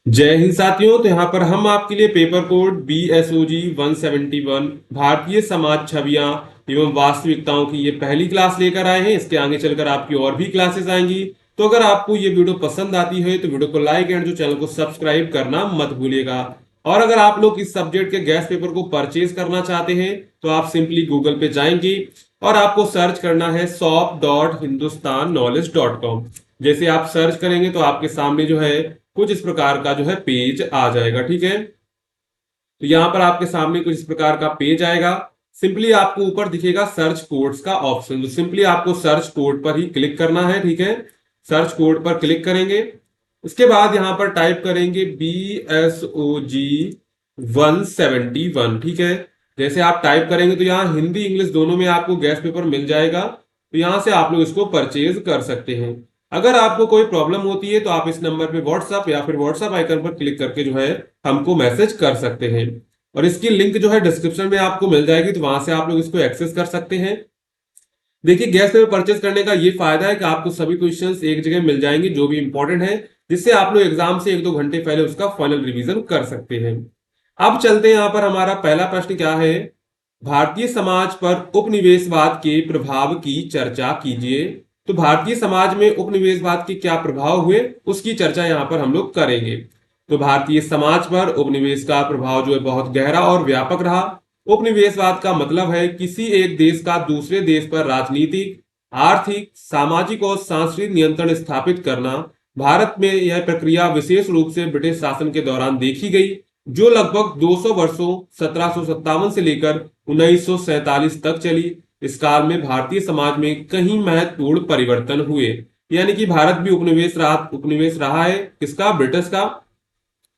जय हिंद साथियों। तो यहाँ पर हम आपके लिए paper code BSOG 171 Bharatiya Samaj छवियां एवं वास्तविकताओं की ये पहली क्लास लेकर आए हैं। इसके आगे चलकर आपकी और भी क्लासेस आएंगी। तो अगर आपको ये वीडियो पसंद आती है तो वीडियो को लाइक एंड जो चैनल को सब्सक्राइब करना मत भूलिएगा। और अगर आप लोग इस सब्जेक्ट के गैस पेपर को परचेज करना चाहते हैं तो आप सिंपली गूगल पे जाएंगे और आपको सर्च करना है shop.hindustannowledge.com। जैसे आप सर्च करेंगे तो आपके सामने जो है कुछ इस प्रकार का जो है पेज आ जाएगा। ठीक है, तो यहां पर आपके सामने कुछ इस प्रकार का पेज आएगा। सिंपली आपको ऊपर दिखेगा सर्च कोड्स का ऑप्शन, तो सिंपली आपको सर्च कोड पर ही क्लिक करना है। ठीक है, सर्च कोड पर क्लिक करेंगे। उसके बाद यहां पर टाइप करेंगे BSOG 171। ठीक है, जैसे आप टाइप करेंगे तो यहाँ हिंदी इंग्लिश दोनों में आपको गैस पेपर मिल जाएगा। तो यहां से आप लोग इसको परचेज कर सकते हैं। अगर आपको कोई प्रॉब्लम होती है तो आप इस नंबर पे व्हाट्सएप या फिर व्हाट्सएप आइकन पर क्लिक करके जो है हमको मैसेज कर सकते हैं। और इसकी लिंक जो है डिस्क्रिप्शन में आपको मिल जाएगी, तो वहां से आप लोग इसको एक्सेस कर सकते हैं। देखिए, गैस पेपर परचेज करने का ये फायदा है कि आपको सभी क्वेश्चंस एक जगह मिल जाएंगे जो भी इंपॉर्टेंट है, जिससे आप लोग एग्जाम से 1-2 घंटे पहले उसका फाइनल रिवीजन कर सकते हैं। अब चलते हैं, यहाँ पर हमारा पहला प्रश्न क्या है। भारतीय समाज पर उपनिवेशवाद के प्रभाव की चर्चा कीजिए। तो भारतीय समाज में उपनिवेशवाद के क्या प्रभाव हुए उसकी चर्चा यहाँ पर हम लोग करेंगे। तो भारतीय समाज पर उपनिवेश का प्रभाव जो है बहुत गहरा और व्यापक रहा। उपनिवेशवाद का मतलब है किसी एक देश का दूसरे देश पर राजनीतिक, आर्थिक, सामाजिक और सांस्कृतिक नियंत्रण स्थापित करना। भारत में यह प्रक्रिया विशेष रूप से ब्रिटिश शासन के दौरान देखी गई, जो लगभग 200 वर्षों 1757 से लेकर 1947 तक चली। इस काल में भारतीय समाज में कई महत्वपूर्ण परिवर्तन हुए। यानी कि भारत भी उपनिवेश रहा है किसका, ब्रिटिश का।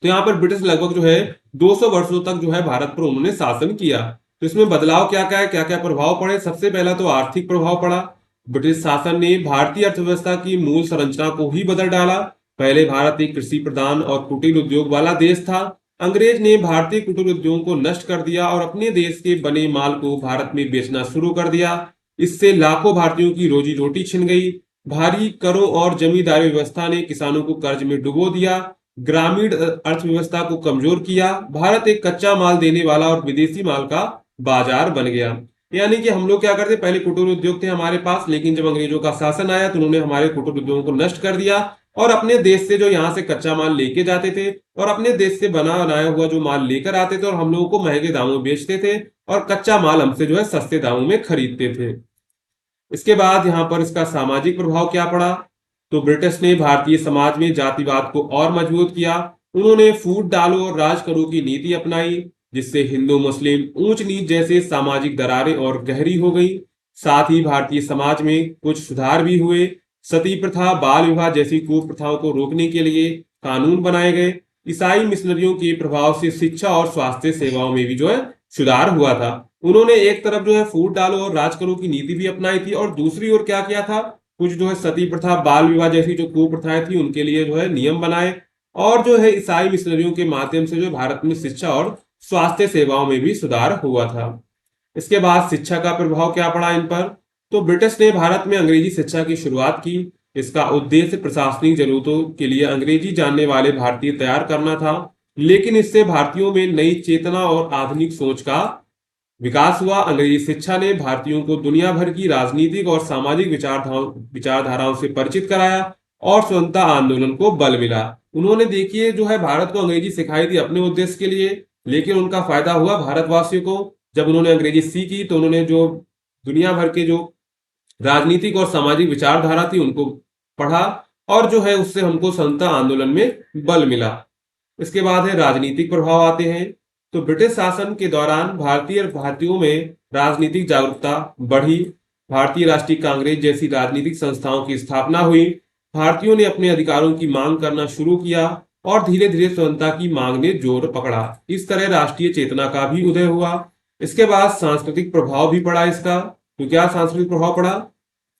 तो यहाँ पर ब्रिटिश लगभग जो है 200 वर्षों तक जो है भारत पर उन्होंने शासन किया। तो इसमें बदलाव क्या क्या है, क्या क्या प्रभाव पड़े। सबसे पहला तो आर्थिक प्रभाव पड़ा। ब्रिटिश शासन ने भारतीय अर्थव्यवस्था की मूल संरचना को ही बदल डाला। पहले भारत एक कृषि प्रधान और कुटीर उद्योग वाला देश था। अंग्रेज ने भारतीय कुटीर उद्योग को नष्ट कर दिया और अपने देश के बने माल को भारत में बेचना शुरू कर दिया। इससे लाखों भारतीयों की रोजी रोटी छिन गई। भारी करों और जमींदारी व्यवस्था ने किसानों को कर्ज में डुबो दिया, ग्रामीण अर्थव्यवस्था को कमजोर किया। भारत एक कच्चा माल देने वाला और विदेशी माल का बाजार बन गया। यानी कि हम लोग क्या करते, पहले कुटीर उद्योग थे हमारे पास, लेकिन जब अंग्रेजों का शासन आया तो उन्होंने हमारे कुटीर उद्योगों को नष्ट कर दिया और अपने देश से जो यहाँ से कच्चा माल लेके जाते थे और अपने देश से बना बनाया हुआ जो माल लेकर आते थे और हम लोगों को महंगे दामों में बेचते थे और कच्चा माल हमसे जो है सस्ते दामों में खरीदते थे। इसके बाद यहाँ पर इसका सामाजिक प्रभाव क्या पड़ा। तो ब्रिटिश ने भारतीय समाज में जातिवाद को और मजबूत किया। उन्होंने फूट डालो और राज करो की नीति अपनाई, जिससे हिंदू मुस्लिम ऊंच नीच जैसे सामाजिक दरारें और गहरी हो गई। साथ ही भारतीय समाज में कुछ सुधार भी हुए। सती प्रथा, बाल विवाह जैसी कुप्रथाओं को रोकने के लिए कानून बनाए गए। ईसाई मिशनरियों के प्रभाव से शिक्षा और स्वास्थ्य सेवाओं में भी जो है सुधार हुआ था। उन्होंने एक तरफ जो है फूट डालो और राज करो की नीति भी अपनाई थी और दूसरी ओर क्या किया था, कुछ जो है सती प्रथा, बाल विवाह जैसी जो कुप्रथाएं थी उनके लिए जो है नियम बनाए और जो है ईसाई मिशनरियों के माध्यम से जो भारत में शिक्षा और स्वास्थ्य सेवाओं में भी सुधार हुआ था। इसके बाद शिक्षा का प्रभाव क्या पड़ा इन पर। तो ब्रिटिश ने भारत में अंग्रेजी शिक्षा की शुरुआत की। इसका उद्देश्य प्रशासनिक जरूरतों के लिए अंग्रेजी जानने वाले भारतीय तैयार करना था, लेकिन इससे भारतीयों में नई चेतना और आधुनिक सोच का विकास हुआ। अंग्रेजी शिक्षा ने भारतीयों को दुनिया भर की राजनीतिक और सामाजिक विचारधाराओं से परिचित कराया और स्वतंत्रता आंदोलन को बल मिला। उन्होंने देखिए जो है भारत को अंग्रेजी सिखाई थी अपने उद्देश्य के लिए, लेकिन उनका फायदा हुआ भारतवासियों को। जब उन्होंने अंग्रेजी सीखी तो उन्होंने जो दुनिया भर के जो राजनीतिक और सामाजिक विचारधारा थी उनको पढ़ा और जो है उससे हमको स्वतंत्रता आंदोलन में बल मिला। इसके बाद है राजनीतिक प्रभाव आते हैं। तो ब्रिटिश शासन के दौरान भारतीयों में राजनीतिक जागरूकता बढ़ी। भारतीय राष्ट्रीय कांग्रेस जैसी राजनीतिक संस्थाओं की स्थापना हुई। भारतीयों ने अपने अधिकारों की मांग करना शुरू किया और धीरे धीरे स्वतंत्रता की मांग ने जोर पकड़ा। इस तरह राष्ट्रीय चेतना का भी उदय हुआ। इसके बाद सांस्कृतिक प्रभाव भी पड़ा इसका। तो क्या सांस्कृतिक प्रभाव पड़ा,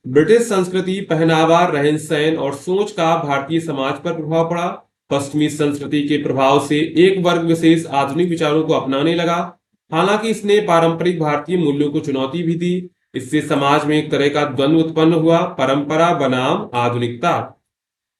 ब्रिटिश संस्कृति, पहनावा, रहन सहन और सोच का भारतीय समाज पर प्रभाव पड़ा। पश्चिमी संस्कृति के प्रभाव से एक वर्ग विशेष आधुनिक विचारों को अपनाने लगा। हालांकि इसने पारंपरिक भारतीय मूल्यों को चुनौती भी दी। इससे समाज में एक तरह का द्वंद्व उत्पन्न हुआ, परंपरा बनाम आधुनिकता।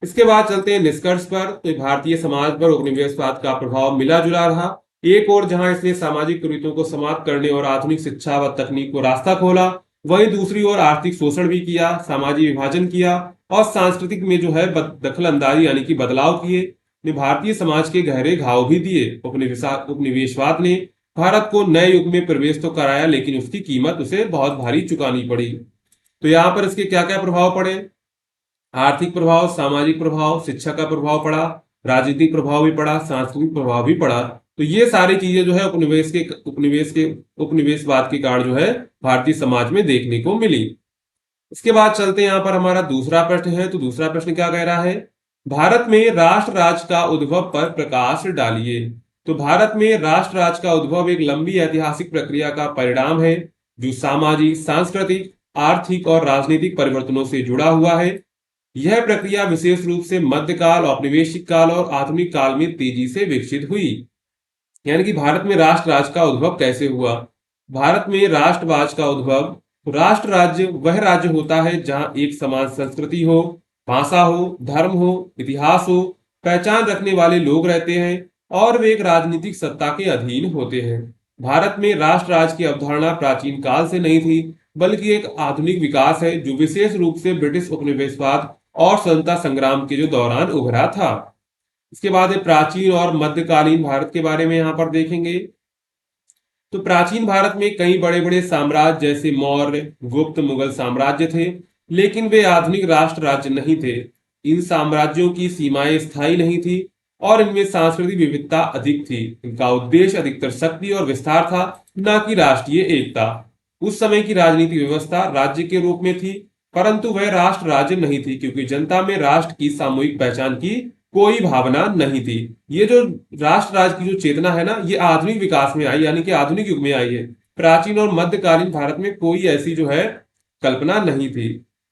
इसके बाद चलते हैं निष्कर्ष पर। तो भारतीय समाज पर उपनिवेशवाद का प्रभाव मिला जुला रहा। एक और जहां इसने सामाजिक कुरीतियों को समाप्त करने और आधुनिक शिक्षा व तकनीक को रास्ता खोला, वहीं दूसरी ओर आर्थिक शोषण भी किया, सामाजिक विभाजन किया और सांस्कृतिक में जो है दखल अंदाजी यानी कि बदलाव किए, ने भारतीय समाज के गहरे घाव भी दिए। उपनिवेशवाद ने भारत को नए युग में प्रवेश तो कराया, लेकिन उसकी कीमत उसे बहुत भारी चुकानी पड़ी। तो यहाँ पर इसके क्या क्या प्रभाव पड़े? आर्थिक प्रभाव, सामाजिक प्रभाव, शिक्षा का प्रभाव पड़ा, राजनीतिक प्रभाव भी पड़ा, सांस्कृतिक प्रभाव भी पड़ा। तो ये सारी चीजें जो है उपनिवेशवाद के कारण जो है भारतीय समाज में देखने को मिली। इसके बाद चलते हैं यहाँ पर हमारा दूसरा प्रश्न है। तो दूसरा प्रश्न क्या कह रहा है? भारत में राष्ट्र राज्य का उद्भव पर प्रकाश डालिए। तो भारत में राष्ट्र राज्य का उद्भव एक लंबी ऐतिहासिक प्रक्रिया का परिणाम है, जो सामाजिक, सांस्कृतिक, आर्थिक और राजनीतिक परिवर्तनों से जुड़ा हुआ है। यह प्रक्रिया विशेष रूप से मध्यकाल, औपनिवेशिक काल और आधुनिक काल में तेजी से विकसित हुई। यानी कि भारत में राष्ट्र राज्य का उद्भव कैसे हुआ? भारत में राष्ट्र राज्य का उद्भव, राष्ट्र राज्य वह राज्य होता है जहां एक समान संस्कृति हो, भाषा हो, धर्म हो, इतिहास हो, पहचान रखने वाले लोग रहते हैं और वे एक राजनीतिक सत्ता के अधीन होते हैं। भारत में राष्ट्र राज्य की अवधारणा प्राचीन काल से नहीं थी, बल्कि एक आधुनिक विकास है जो विशेष रूप से ब्रिटिश उपनिवेशवाद और स्वतंत्रता संग्राम के जो दौरान उभरा था। इसके बाद प्राचीन और मध्यकालीन भारत के बारे में यहां पर देखेंगे। तो प्राचीन भारत में कई बड़े बड़े साम्राज्य जैसे मौर्य, गुप्त, मुगल साम्राज्य थे, लेकिन वे आधुनिक राष्ट्र राज्य नहीं थे। इन साम्राज्यों की सीमाएं स्थायी नहीं थी और इनमें सांस्कृतिक विविधता अधिक थी। इनका उद्देश्य अधिकतर शक्ति और विस्तार था, न कि राष्ट्रीय एकता। उस समय की राजनीतिक व्यवस्था राज्य के रूप में थी, परंतु वह राष्ट्र राज्य नहीं थी, क्योंकि जनता में राष्ट्र की सामूहिक पहचान की कोई भावना नहीं थी। ये जो राष्ट्र राज्य की जो चेतना है ना, ये आधुनिक विकास में आई, यानी कि आधुनिक युग में आई है। प्राचीन और मध्यकालीन भारत में कोई ऐसी जो है कल्पना नहीं थी।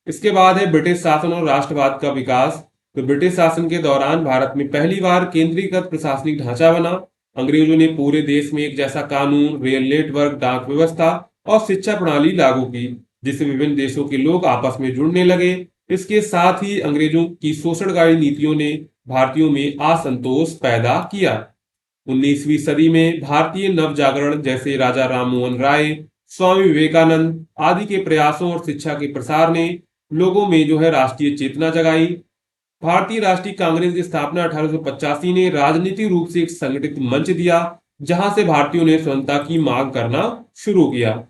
इसके बाद है ब्रिटिश शासन और राष्ट्रवाद का विकास। तो ब्रिटिश शासन के दौरान भारत में पहली बार केंद्रीकृत प्रशासनिक ढांचा बना। अंग्रेजों ने पूरे देश में एक जैसा कानून, रेल नेटवर्क, डाक व्यवस्था और शिक्षा प्रणाली लागू की, जिससे विभिन्न देशों के लोग आपस में जुड़ने लगे। इसके साथ ही अंग्रेजों की शोषणकारी नीतियों ने भारतीयों में असंतोष पैदा किया। 19वीं सदी में भारतीय नवजागरण जैसे राजा राममोहन राय, स्वामी विवेकानंद आदि के प्रयासों और शिक्षा के प्रसार ने लोगों में जो है राष्ट्रीय चेतना जगाई। भारतीय राष्ट्रीय कांग्रेस की स्थापना 1885 ने राजनीतिक रूप से एक संगठित मंच दिया, जहां से भारतीयों ने स्वतंत्रता की मांग करना शुरू किया।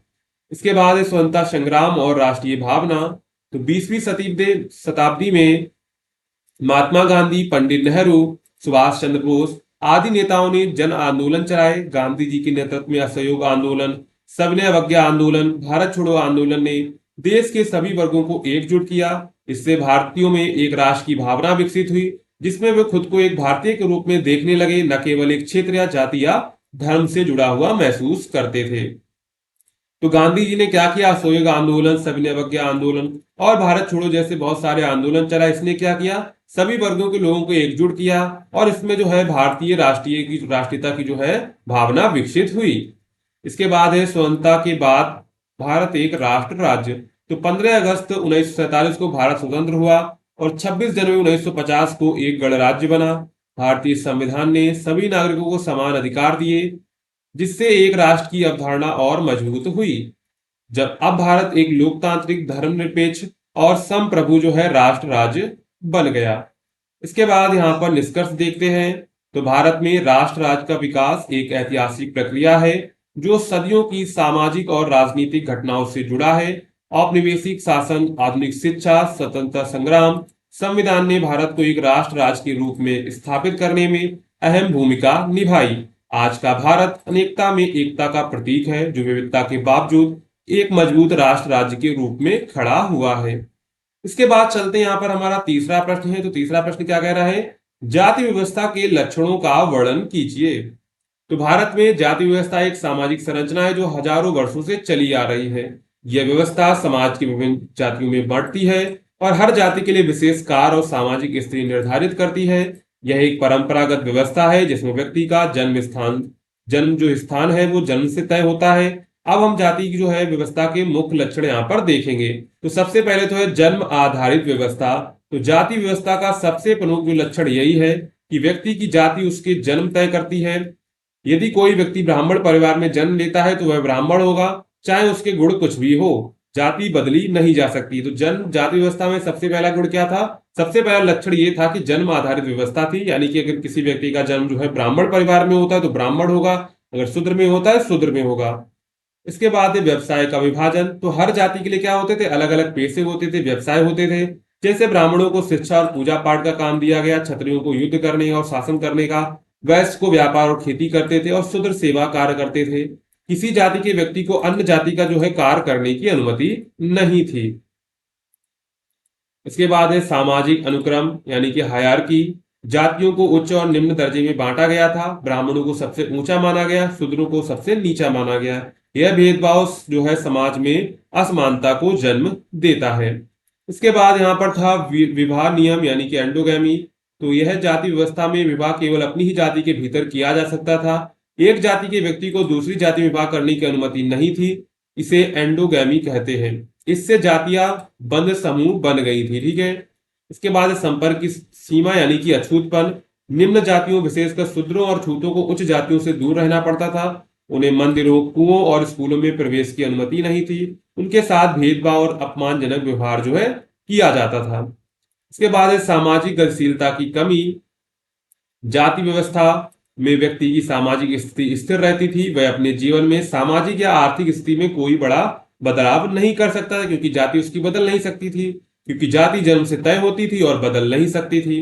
इसके बाद है स्वतंत्रता संग्राम और राष्ट्रीय भावना। तो 20वीं शताब्दी में महात्मा गांधी, पंडित नेहरू, सुभाष चंद्र बोस आदि नेताओं ने जन आंदोलन चलाए। गांधी जी के नेतृत्व में असहयोग आंदोलन, सविनय अवज्ञा आंदोलन, भारत छोड़ो आंदोलन ने देश के सभी वर्गों को एकजुट किया। इससे भारतीयों में एक राष्ट्र की भावना विकसित हुई, जिसमें वे खुद को एक भारतीय के रूप में देखने लगे, न केवल एक क्षेत्र या जाति या धर्म से जुड़ा हुआ महसूस करते थे। तो गांधी जी ने क्या किया? असहयोग आंदोलन, सविनय अवज्ञा आंदोलन और भारत छोड़ो जैसे बहुत सारे आंदोलन चला। इसने क्या किया? सभी वर्गों के लोगों को एकजुट किया और इसमें जो है भारतीय राष्ट्रीयता की जो है भावना विकसित हुई। इसके बाद है स्वतंत्रता के बाद भारत एक राष्ट्र राज्य। तो 15 अगस्त 1947 को भारत स्वतंत्र हुआ और 26 जनवरी 1950 को एक गणराज्य बना। भारतीय संविधान ने सभी नागरिकों को समान अधिकार दिए, जिससे एक राष्ट्र की अवधारणा और मजबूत हुई। जब अब भारत एक लोकतांत्रिक, धर्मनिरपेक्ष और संप्रभु जो है राष्ट्र राज्य बन गया। इसके बाद यहाँ पर निष्कर्ष देखते हैं। तो भारत में राष्ट्र राज्य का विकास एक ऐतिहासिक प्रक्रिया है, जो सदियों की सामाजिक और राजनीतिक घटनाओं से जुड़ा है। औपनिवेशिक शासन, आधुनिक शिक्षा, स्वतंत्रता संग्राम, संविधान ने भारत को एक राष्ट्र राज्य के रूप में स्थापित करने में अहम भूमिका निभाई। आज का भारत अनेकता में एकता का प्रतीक है, जो विविधता के बावजूद एक मजबूत राष्ट्र राज्य के रूप में खड़ा हुआ है। इसके बाद चलते हैं यहाँ पर हमारा तीसरा प्रश्न है। तो तीसरा प्रश्न क्या कह रहा है? जाति व्यवस्था के लक्षणों का वर्णन कीजिए। तो भारत में जाति व्यवस्था एक सामाजिक संरचना है, जो हजारों वर्षों से चली आ रही है। यह व्यवस्था समाज की विभिन्न जातियों में बांटती है और हर जाति के लिए विशेष कार्य और सामाजिक स्थिति निर्धारित करती है। यह एक परंपरागत व्यवस्था है, जिसमें व्यक्ति का जन्म जो स्थान है वो जन्म से तय होता है। अब हम जाति की जो है व्यवस्था के मुख्य लक्षण यहाँ पर देखेंगे। तो सबसे पहले तो है जन्म आधारित व्यवस्था। तो जाति व्यवस्था का सबसे प्रमुख जो लक्षण यही है कि व्यक्ति की जाति उसके जन्म तय करती है। यदि कोई व्यक्ति ब्राह्मण परिवार में जन्म लेता है तो वह ब्राह्मण होगा, चाहे उसके गुण कुछ भी हो। जाति बदली नहीं जा सकती। तो जन्म जाति व्यवस्था में सबसे पहला गुण क्या था? सबसे पहला लक्षण ये था कि जन्म आधारित व्यवस्था थी, यानी कि अगर किसी व्यक्ति का जन्म जो है ब्राह्मण परिवार में होता है तो ब्राह्मण होगा, अगर शूद्र में होता है शूद्र में होगा। इसके बाद है व्यवसाय का विभाजन। तो हर जाति के लिए क्या होते थे? अलग अलग पेशे होते थे, व्यवसाय होते थे। जैसे ब्राह्मणों को शिक्षा और पूजा पाठ का काम दिया गया, क्षत्रियों को युद्ध करने और शासन करने का, वैश्य को व्यापार और खेती करते थे और शूद्र सेवा कार्य करते थे। किसी जाति के व्यक्ति को अन्य जाति का जो है कार्य करने की अनुमति नहीं थी। इसके बाद है सामाजिक अनुक्रम यानी कि हायरार्की। जातियों को उच्च और निम्न दर्जे में बांटा गया था। ब्राह्मणों को सबसे ऊंचा माना गया, शूद्रों को सबसे नीचा माना गया। यह भेदभाव जो है समाज में असमानता को जन्म देता है। इसके बाद यहाँ पर था विवाह नियम यानी कि एंडोगैमी। तो यह जाति व्यवस्था में विवाह केवल अपनी ही जाति के भीतर किया जा सकता था। एक जाति के व्यक्ति को दूसरी जाति में विवाह करने की अनुमति नहीं थी। इसे एंडोगैमी कहते हैं। इससे जातियां बंद समूह बन गई थी। ठीक है। इसके बाद संपर्क की सीमा यानी कि अछूतपन। निम्न जातियों विशेषकर शूद्रों और छूतों को उच्च जातियों से दूर रहना पड़ता था। उन्हें मंदिरों, कुओं और स्कूलों में प्रवेश की अनुमति नहीं थी। उनके साथ भेदभाव और अपमानजनक व्यवहार जो है किया जाता था। इसके बाद है सामाजिक गतिशीलता की कमी। जाति व्यवस्था में व्यक्ति की सामाजिक स्थिति स्थिर रहती थी। वह अपने जीवन में सामाजिक या आर्थिक स्थिति में कोई बड़ा बदलाव नहीं कर सकता था, क्योंकि जाति उसकी बदल नहीं सकती थी, क्योंकि जाति जन्म से तय होती थी और बदल नहीं सकती थी।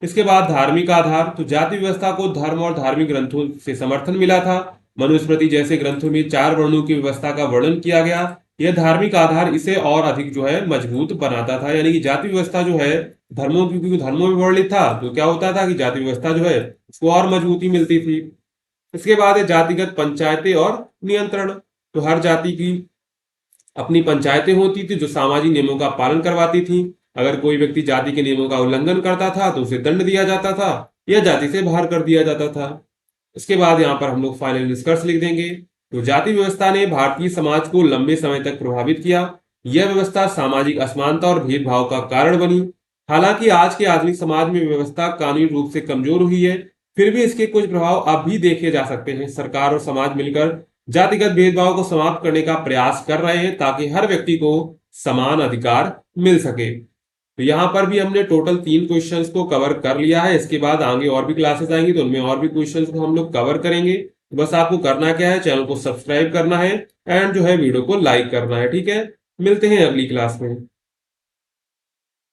इसके बाद धार्मिक आधार। तो जाति व्यवस्था को धर्म और धार्मिक ग्रंथों से समर्थन मिला था। मनुस्मृति जैसे ग्रंथों में 4 वर्णों की व्यवस्था का वर्णन किया गया। यह धार्मिक आधार इसे और अधिक जो है मजबूत बनाता था। यानी कि जाति व्यवस्था जो है धर्मों, क्योंकि धर्मों में वर्णित था, तो क्या होता था कि जाति व्यवस्था जो है उसको और मजबूती मिलती थी। इसके बाद है जातिगत पंचायतें और नियंत्रण। तो हर जाति की अपनी पंचायतें होती थी जो सामाजिक नियमों का पालन करवाती थी। अगर कोई व्यक्ति जाति के नियमों का उल्लंघन करता था तो उसे दंड दिया जाता था या जाति से बाहर कर दिया जाता था। इसके बाद यहाँ पर हम लोग फाइनल निष्कर्ष लिख देंगे। तो जाति व्यवस्था ने भारतीय समाज को लंबे समय तक प्रभावित किया। यह व्यवस्था सामाजिक असमानता और भेदभाव का कारण बनी। हालांकि आज के आधुनिक समाज में व्यवस्था कानूनी रूप से कमजोर हुई है, फिर भी इसके कुछ प्रभाव अब भी देखे जा सकते हैं। सरकार और समाज मिलकर जातिगत भेदभाव को समाप्त करने का प्रयास कर रहे हैं ताकि हर व्यक्ति को समान अधिकार मिल सके। तो यहाँ पर भी हमने टोटल 3 क्वेश्चंस को कवर कर लिया है। इसके बाद आगे और भी क्लासेस आएंगी तो उनमें और भी क्वेश्चंस को हम लोग कवर करेंगे। बस आपको करना क्या है, चैनल को सब्सक्राइब करना है एंड जो है वीडियो को लाइक करना है। ठीक है, मिलते हैं अगली क्लास में।